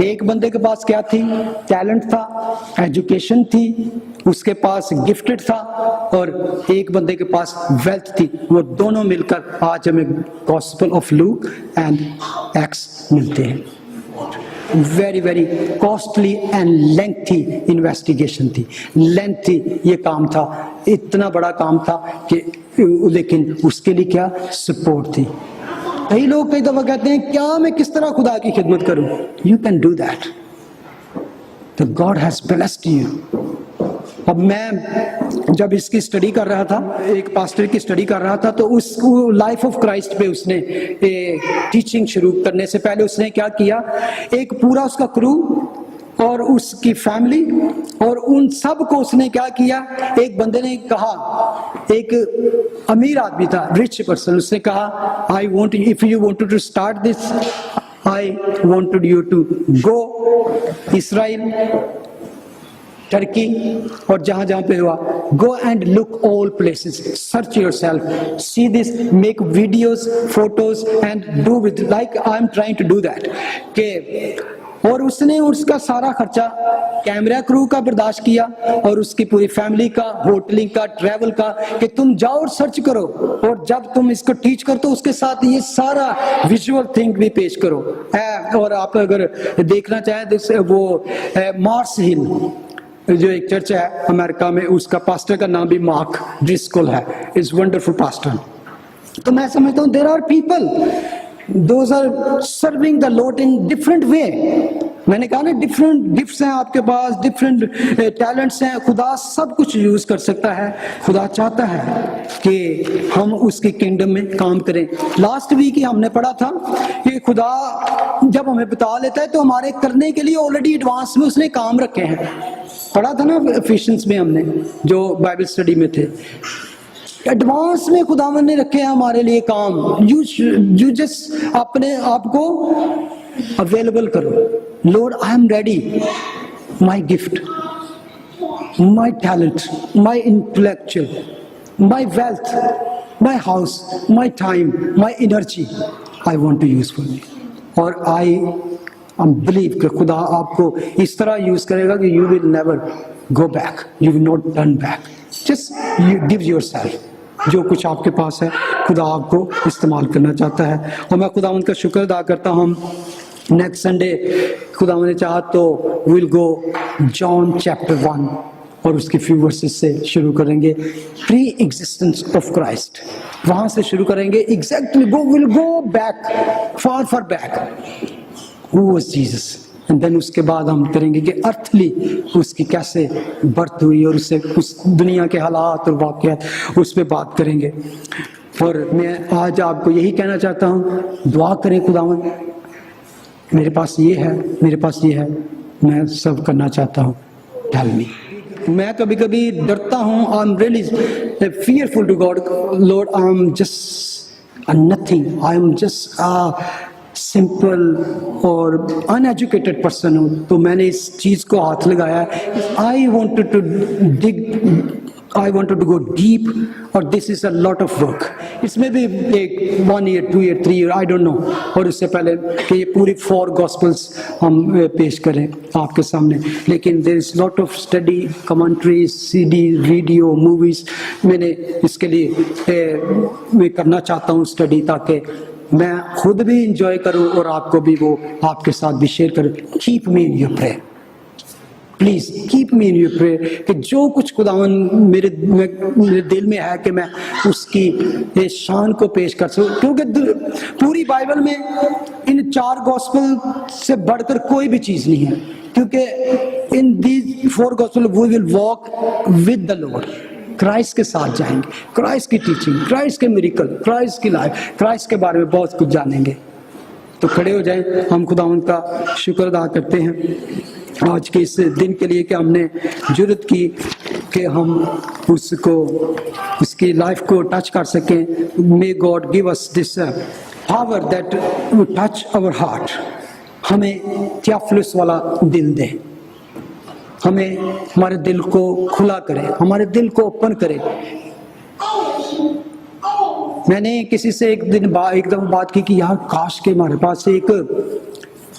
ایک بندے کے پاس کیا تھی؟ Talent تھا، education تھی، اس کے پاس gifted تھا، اور ایک بندے کے پاس ویلتھ تھی. وہ دونوں مل کر آج ہمیں gospel of Luke and Acts ملتے ہیں. Very very costly and lengthy investigation تھی، لینتھی یہ کام تھا، اتنا بڑا کام تھا کہ لیکن اس کے لیے کیا سپورٹ تھی. کئی لوگ کئی دفعہ کہتے ہیں کیا میں کس طرح خدا کی خدمت کروں؟ You can do that. The God has blessed you. اب میں جب اس کی اسٹڈی کر رہا تھا، ایک پاسٹر کی اسٹڈی کر رہا تھا، تو اس کو لائف آف کرائسٹ پہ اس نے ٹیچنگ شروع کرنے سے پہلے اس نے کیا کیا، ایک پورا اس کا کرو اور اس کی فیملی اور ان سب کو اس نے کیا کیا. ایک بندے نے کہا، ایک امیر آدمی تھا، رچ پرسن، اس نے کہا I want you, if you wanted to start this, I wanted you to go Israel, Turkey اور جہاں جہاں پہ ہوا، go and look all places, search yourself, see this, make videos, photos and do with like I'm trying to do that. کہ اور اس نے اس کا سارا خرچہ کیمرہ کرو کا برداشت کیا اور اس کی پوری فیملی کا، ہوٹلنگ کا، ٹریول کا، کہ تم جاؤ اور سرچ کرو، اور جب تم اس کو ٹیچ کرو تو اس کے ساتھ یہ سارا ویژول تھنگ بھی پیش کرو. اور آپ اگر دیکھنا چاہیں وہ مارس ہل جو ایک چرچ ہے امریکہ میں، اس کا پاسٹر کا نام بھی مارک ڈرسکل ہے. Is wonderful pastor. تو میں سمجھتا ہوں there are people those are serving the Lord in different way. میں نے کہا نا ڈفرینٹ گفٹس ہیں آپ کے پاس، ڈفرینٹ ٹیلنٹس ہیں. خدا سب کچھ یوز کر سکتا ہے. خدا چاہتا ہے کہ ہم اس کی کنگڈم میں کام کریں. لاسٹ ویک ہی ہم نے پڑھا تھا کہ خدا جب ہمیں بتا لیتا ہے تو ہمارے کرنے کے لیے آلریڈی ایڈوانس میں اس نے کام رکھے ہیں. پڑھا تھا نا ایفیشینز میں ہم نے جو بائبل اسٹڈی میں تھے، ایڈوانس میں خداوند نے رکھے ہیں ہمارے لیے کام. یو جسٹ اپنے آپ کو اویلیبل کرو. Lord I am ready, my gift, my talent, my intellectual, my wealth, my house, my time, my energy I want to use for me. اور آئی بلیو کہ خدا آپ کو اس طرح یوز کرے گا کہ you will never go back, you will not turn back. Just give your self. جو کچھ آپ کے پاس ہے خدا آپ کو استعمال کرنا چاہتا ہے. اور میں خدا ان کا شکر ادا کرتا ہوں. نیکسٹ سنڈے خدا نے چاہا تو ویل گو جان چیپٹر 1 اور اس کی فیو ورسز سے شروع کریں گے. پری ایگزسٹنس آف کرائسٹ، وہاں سے شروع کریں گے. Exactly we'll go back, far back. Who was Jesus? And then اس کے بعد ہم کریں گے کہ ارتھلی اس کی کیسے برتھ ہوئی اور اس سے اس دنیا کے حالات اور واقعات اس پہ بات کریں گے. اور میں آج آپ کو یہی کہنا چاہتا ہوں، دعا کریں خداوند میرے پاس یہ ہے، میرے پاس یہ ہے، میں سب کرنا چاہتا ہوں. Tell me. میں کبھی کبھی ڈرتا ہوں. I am really fearful to God. Lord I am just nothing, I am just simple اور ان ایجوکیٹڈ پرسن ہوں. تو میں نے اس چیز کو ہاتھ لگایا ہے. I wanted to dig, I wanted to go deep, اور this is a lot of work. اس میں بھی ایک 1 year 2 year 3 year I don't know. اور اس سے پہلے کہ یہ پوری 4 گاسپلس ہم پیش کریں آپ کے سامنے. لیکن there is lot of study, commentaries, CD، video, movies. میں نے اس کے لیے میں کرنا چاہتا ہوں اسٹڈی، تاکہ میں خود بھی انجوائے کروں اور آپ کو بھی وہ آپ کے ساتھ بھی شیئر کروں. Keep me in your prayer, please keep me in your prayer. کہ جو کچھ خداوند میرے دل میں ہے کہ میں اس کی شان کو پیش کر سکوں. کیونکہ پوری بائبل میں ان 4 گاسپل سے بڑھ کر کوئی بھی چیز نہیں ہے. کیونکہ in these 4 gospel we will walk with the Lord. Christ کے ساتھ جائیں گے، کرائسٹ کی ٹیچنگ، کرائسٹ کے میریکل، کرائسٹ کی لائف، کرائسٹ کے بارے میں بہت کچھ جانیں گے. تو کھڑے ہو جائیں. ہم خداوند کا شکر ادا کرتے ہیں آج کے اس دن کے لیے کہ ہم نے جرت کی کہ ہم اس کو، اس کی لائف کو ٹچ کر سکیں. May God give us this power that touch our heart. ہمیں تھیوفلس والا دل دے، ہمیں ہمارے دل کو کھلا کرے، ہمارے دل کو اوپن کرے. میں نے کسی سے ایک دفعہ بات کی کہ یار کاش کہ ہمارے پاس ایک